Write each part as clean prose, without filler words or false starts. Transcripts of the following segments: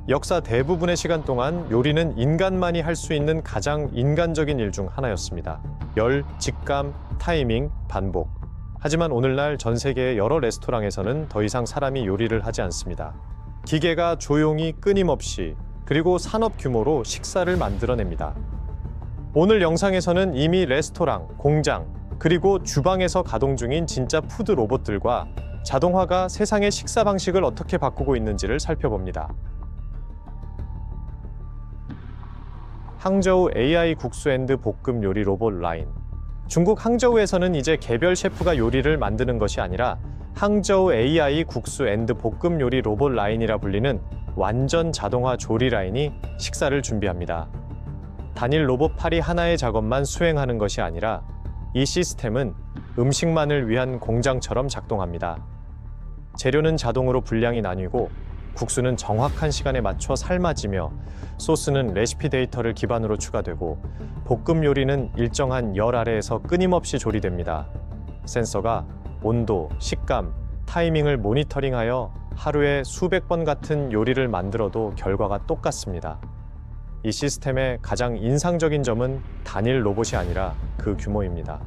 역사 대부분의 시간 동안 요리는 인간만이 할 수 있는 가장 인간적인 일 중 하나였습니다. 열, 직감, 타이밍, 반복. 하지만 오늘날 전 세계의 여러 레스토랑에서는 더 이상 사람이 요리를 하지 않습니다. 기계가 조용히 끊임없이 그리고 산업 규모로 식사를 만들어냅니다. 오늘 영상에서는 이미 레스토랑, 공장, 그리고 주방에서 가동 중인 진짜 푸드 로봇들과 자동화가 세상의 식사 방식을 어떻게 바꾸고 있는지를 살펴봅니다. 항저우 AI 국수 앤드 볶음 요리 로봇 라인. 중국 항저우에서는 이제 개별 셰프가 요리를 만드는 것이 아니라 항저우 AI 국수 앤드 볶음 요리 로봇 라인이라 불리는 완전 자동화 조리 라인이 식사를 준비합니다. 단일 로봇 팔이 하나의 작업만 수행하는 것이 아니라 이 시스템은 음식만을 위한 공장처럼 작동합니다. 재료는 자동으로 분량이 나뉘고 국수는 정확한 시간에 맞춰 삶아지며 소스는 레시피 데이터를 기반으로 추가되고 볶음 요리는 일정한 열 아래에서 끊임없이 조리됩니다. 센서가 온도, 식감, 타이밍을 모니터링하여 하루에 수백 번 같은 요리를 만들어도 결과가 똑같습니다. 이 시스템의 가장 인상적인 점은 단일 로봇이 아니라 그 규모입니다.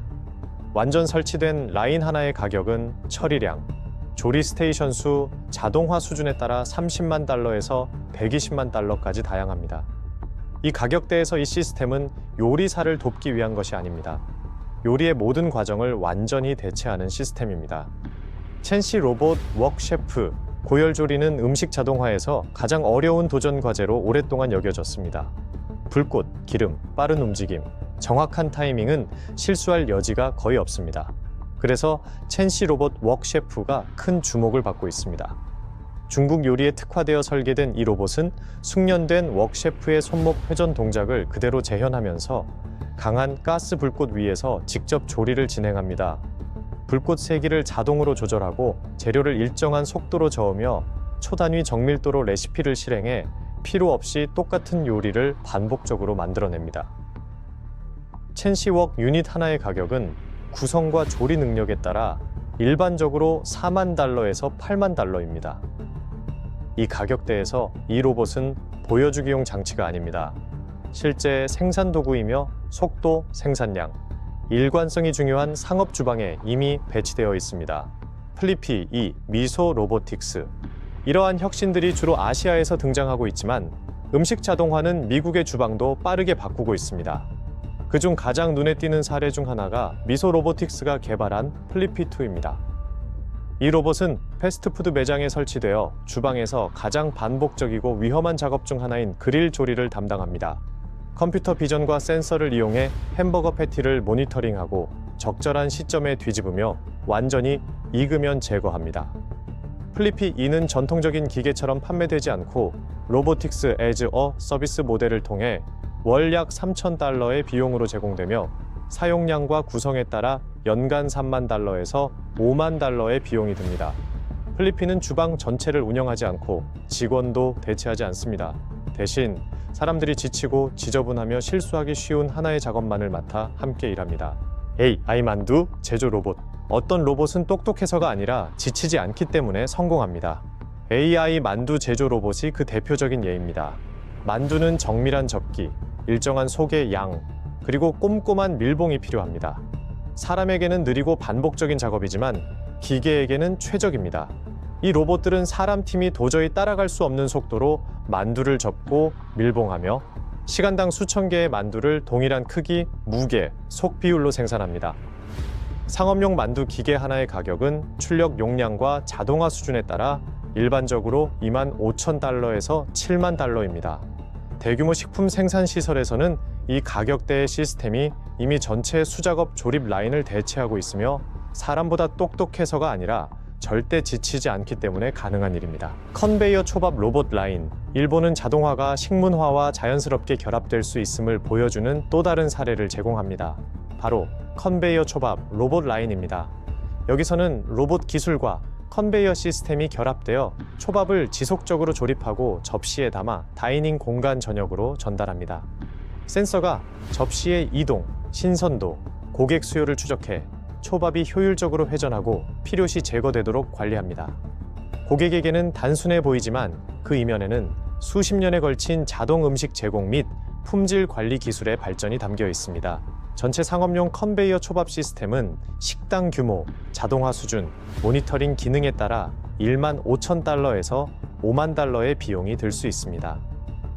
완전 설치된 라인 하나의 가격은 처리량, 조리 스테이션 수, 자동화 수준에 따라 30만 달러에서 120만 달러까지 다양합니다. 이 가격대에서 이 시스템은 요리사를 돕기 위한 것이 아닙니다. 요리의 모든 과정을 완전히 대체하는 시스템입니다. 첸시 로봇 웍 셰프, 고열 조리는 음식 자동화에서 가장 어려운 도전 과제로 오랫동안 여겨졌습니다. 불꽃, 기름, 빠른 움직임, 정확한 타이밍은 실수할 여지가 거의 없습니다. 그래서 첸시 로봇 웍 셰프가 큰 주목을 받고 있습니다. 중국 요리에 특화되어 설계된 이 로봇은 숙련된 웍 셰프의 손목 회전 동작을 그대로 재현하면서 강한 가스 불꽃 위에서 직접 조리를 진행합니다. 불꽃 세기를 자동으로 조절하고 재료를 일정한 속도로 저으며 초단위 정밀도로 레시피를 실행해 필요 없이 똑같은 요리를 반복적으로 만들어냅니다. 첸시웍 유닛 하나의 가격은 구성과 조리 능력에 따라 일반적으로 4만 달러에서 8만 달러입니다. 이 가격대에서 이 로봇은 보여주기용 장치가 아닙니다. 실제 생산 도구이며 속도, 생산량, 일관성이 중요한 상업 주방에 이미 배치되어 있습니다. 플리피 2 미소 로보틱스. 이러한 혁신들이 주로 아시아에서 등장하고 있지만 음식 자동화는 미국의 주방도 빠르게 바꾸고 있습니다. 그중 가장 눈에 띄는 사례 중 하나가 미소 로보틱스가 개발한 플리피2입니다. 이 로봇은 패스트푸드 매장에 설치되어 주방에서 가장 반복적이고 위험한 작업 중 하나인 그릴 조리를 담당합니다. 컴퓨터 비전과 센서를 이용해 햄버거 패티를 모니터링하고 적절한 시점에 뒤집으며 완전히 익으면 제거합니다. 플리피 2는 전통적인 기계처럼 판매되지 않고 로보틱스 애즈 어 서비스 모델을 통해 월 약 3,000달러의 비용으로 제공되며 사용량과 구성에 따라 연간 3만 달러에서 5만 달러의 비용이 듭니다. 플리피는 주방 전체를 운영하지 않고 직원도 대체하지 않습니다. 대신 사람들이 지치고 지저분하며 실수하기 쉬운 하나의 작업만을 맡아 함께 일합니다. AI 만두 제조 로봇. 어떤 로봇은 똑똑해서가 아니라 지치지 않기 때문에 성공합니다. AI 만두 제조 로봇이 그 대표적인 예입니다. 만두는 정밀한 접기, 일정한 속의 양, 그리고 꼼꼼한 밀봉이 필요합니다. 사람에게는 느리고 반복적인 작업이지만 기계에게는 최적입니다. 이 로봇들은 사람 팀이 도저히 따라갈 수 없는 속도로 만두를 접고 밀봉하며 시간당 수천 개의 만두를 동일한 크기, 무게, 속 비율로 생산합니다. 상업용 만두 기계 하나의 가격은 출력 용량과 자동화 수준에 따라 일반적으로 25,000달러에서 7만 달러입니다. 대규모 식품 생산 시설에서는 이 가격대의 시스템이 이미 전체 수작업 조립 라인을 대체하고 있으며 사람보다 똑똑해서가 아니라 절대 지치지 않기 때문에 가능한 일입니다. 컨베이어 초밥 로봇 라인. 일본은 자동화가 식문화와 자연스럽게 결합될 수 있음을 보여주는 또 다른 사례를 제공합니다. 바로 컨베이어 초밥 로봇 라인입니다. 여기서는 로봇 기술과 컨베이어 시스템이 결합되어 초밥을 지속적으로 조립하고 접시에 담아 다이닝 공간 전역으로 전달합니다. 센서가 접시의 이동, 신선도, 고객 수요를 추적해 초밥이 효율적으로 회전하고 필요시 제거되도록 관리합니다. 고객에게는 단순해 보이지만 그 이면에는 수십 년에 걸친 자동 음식 제공 및 품질 관리 기술의 발전이 담겨 있습니다. 전체 상업용 컨베이어 초밥 시스템은 식당 규모, 자동화 수준, 모니터링 기능에 따라 1만 5천 달러에서 5만 달러의 비용이 들 수 있습니다.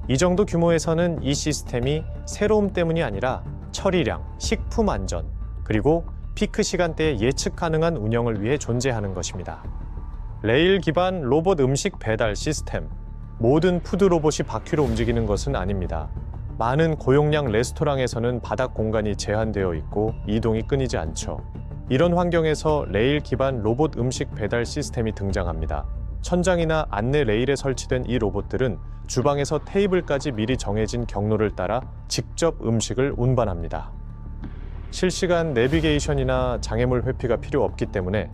이 정도 규모에서는 이 시스템이 새로움 때문이 아니라 처리량, 식품 안전, 그리고 피크 시간대에 예측 가능한 운영을 위해 존재하는 것입니다. 레일 기반 로봇 음식 배달 시스템. 모든 푸드 로봇이 바퀴로 움직이는 것은 아닙니다. 많은 고용량 레스토랑에서는 바닥 공간이 제한되어 있고 이동이 끊이지 않죠. 이런 환경에서 레일 기반 로봇 음식 배달 시스템이 등장합니다. 천장이나 안내 레일에 설치된 이 로봇들은 주방에서 테이블까지 미리 정해진 경로를 따라 직접 음식을 운반합니다. 실시간 내비게이션이나 장애물 회피가 필요 없기 때문에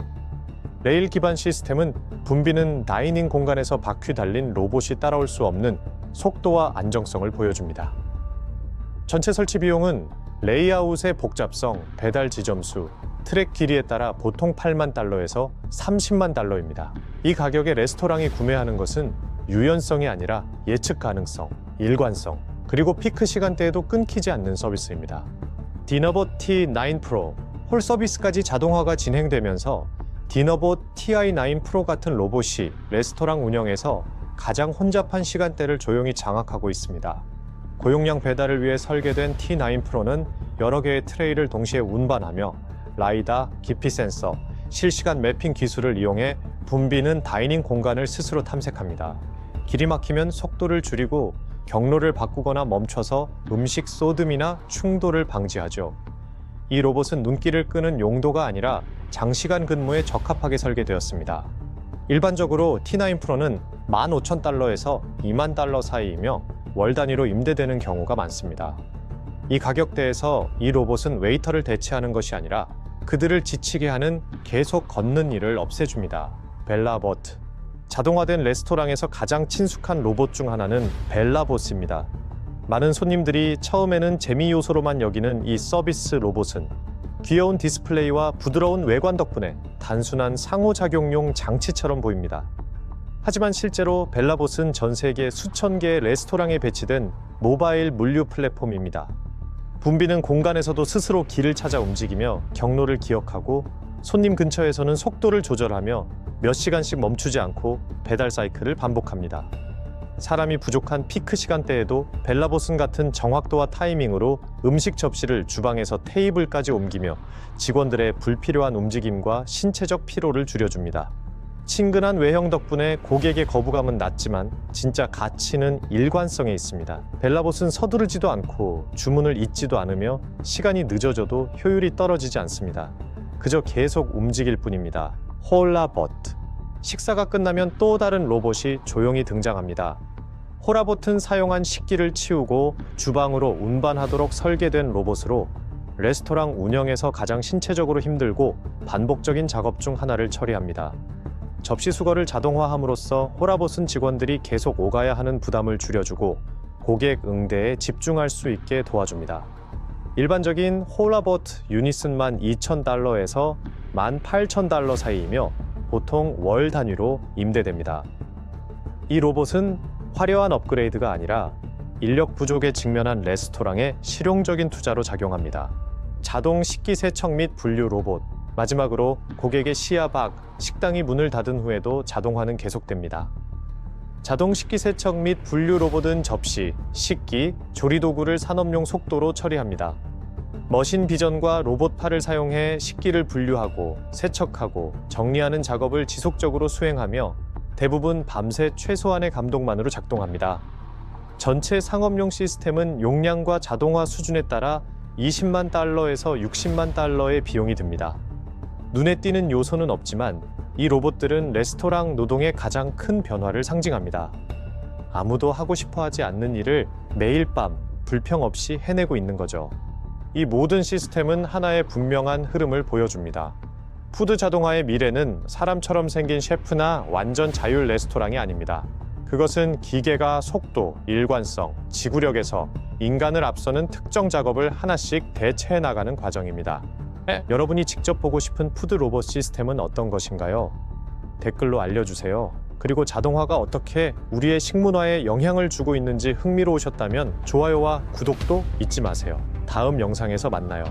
레일 기반 시스템은 붐비는 다이닝 공간에서 바퀴 달린 로봇이 따라올 수 없는 속도와 안정성을 보여줍니다. 전체 설치 비용은 레이아웃의 복잡성, 배달 지점 수, 트랙 길이에 따라 보통 8만 달러에서 30만 달러입니다. 이 가격에 레스토랑이 구매하는 것은 유연성이 아니라 예측 가능성, 일관성, 그리고 피크 시간대에도 끊기지 않는 서비스입니다. 디너봇 T9 프로, 홀 서비스까지 자동화가 진행되면서 디너봇 TI9 프로 같은 로봇이 레스토랑 운영에서 가장 혼잡한 시간대를 조용히 장악하고 있습니다. 고용량 배달을 위해 설계된 T9 프로는 여러 개의 트레이를 동시에 운반하며 라이다, 깊이 센서, 실시간 매핑 기술을 이용해 붐비는 다이닝 공간을 스스로 탐색합니다. 길이 막히면 속도를 줄이고 경로를 바꾸거나 멈춰서 음식 쏟음이나 충돌을 방지하죠. 이 로봇은 눈길을 끄는 용도가 아니라 장시간 근무에 적합하게 설계되었습니다. 일반적으로 T9 프로는 15,000달러에서 2만 달러 사이이며 월 단위로 임대되는 경우가 많습니다. 이 가격대에서 이 로봇은 웨이터를 대체하는 것이 아니라 그들을 지치게 하는 계속 걷는 일을 없애줍니다. 벨라보트. 자동화된 레스토랑에서 가장 친숙한 로봇 중 하나는 벨라보스입니다. 많은 손님들이 처음에는 재미 요소로만 여기는 이 서비스 로봇은 귀여운 디스플레이와 부드러운 외관 덕분에 단순한 상호작용용 장치처럼 보입니다. 하지만 실제로 벨라봇은 전 세계 수천 개의 레스토랑에 배치된 모바일 물류 플랫폼입니다. 붐비는 공간에서도 스스로 길을 찾아 움직이며 경로를 기억하고 손님 근처에서는 속도를 조절하며 몇 시간씩 멈추지 않고 배달 사이클을 반복합니다. 사람이 부족한 피크 시간대에도 벨라봇은 같은 정확도와 타이밍으로 음식 접시를 주방에서 테이블까지 옮기며 직원들의 불필요한 움직임과 신체적 피로를 줄여줍니다. 친근한 외형 덕분에 고객의 거부감은 낮지만 진짜 가치는 일관성에 있습니다. 벨라봇은 서두르지도 않고 주문을 잊지도 않으며 시간이 늦어져도 효율이 떨어지지 않습니다. 그저 계속 움직일 뿐입니다. 홀라봇. 식사가 끝나면 또 다른 로봇이 조용히 등장합니다. 홀라봇은 사용한 식기를 치우고 주방으로 운반하도록 설계된 로봇으로 레스토랑 운영에서 가장 신체적으로 힘들고 반복적인 작업 중 하나를 처리합니다. 접시 수거를 자동화함으로써 홀라봇은 직원들이 계속 오가야 하는 부담을 줄여주고 고객 응대에 집중할 수 있게 도와줍니다. 일반적인 홀라봇 유닛은 12,000달러에서 18,000달러 사이이며 보통 월 단위로 임대됩니다. 이 로봇은 화려한 업그레이드가 아니라 인력 부족에 직면한 레스토랑에 실용적인 투자로 작용합니다. 자동 식기 세척 및 분류 로봇, 마지막으로 고객의 시야 밖, 식당이 문을 닫은 후에도 자동화는 계속됩니다. 자동 식기 세척 및 분류 로봇은 접시, 식기, 조리도구를 산업용 속도로 처리합니다. 머신 비전과 로봇팔을 사용해 식기를 분류하고 세척하고 정리하는 작업을 지속적으로 수행하며 대부분 밤새 최소한의 감독만으로 작동합니다. 전체 상업용 시스템은 용량과 자동화 수준에 따라 20만 달러에서 60만 달러의 비용이 듭니다. 눈에 띄는 요소는 없지만 이 로봇들은 레스토랑 노동의 가장 큰 변화를 상징합니다. 아무도 하고 싶어 하지 않는 일을 매일 밤 불평 없이 해내고 있는 거죠. 이 모든 시스템은 하나의 분명한 흐름을 보여줍니다. 푸드 자동화의 미래는 사람처럼 생긴 셰프나 완전 자율 레스토랑이 아닙니다. 그것은 기계가 속도, 일관성, 지구력에서 인간을 앞서는 특정 작업을 하나씩 대체해 나가는 과정입니다. 여러분이 직접 보고 싶은 푸드 로봇 시스템은 어떤 것인가요? 댓글로 알려주세요. 그리고 자동화가 어떻게 우리의 식문화에 영향을 주고 있는지 흥미로우셨다면 좋아요와 구독도 잊지 마세요. 다음 영상에서 만나요.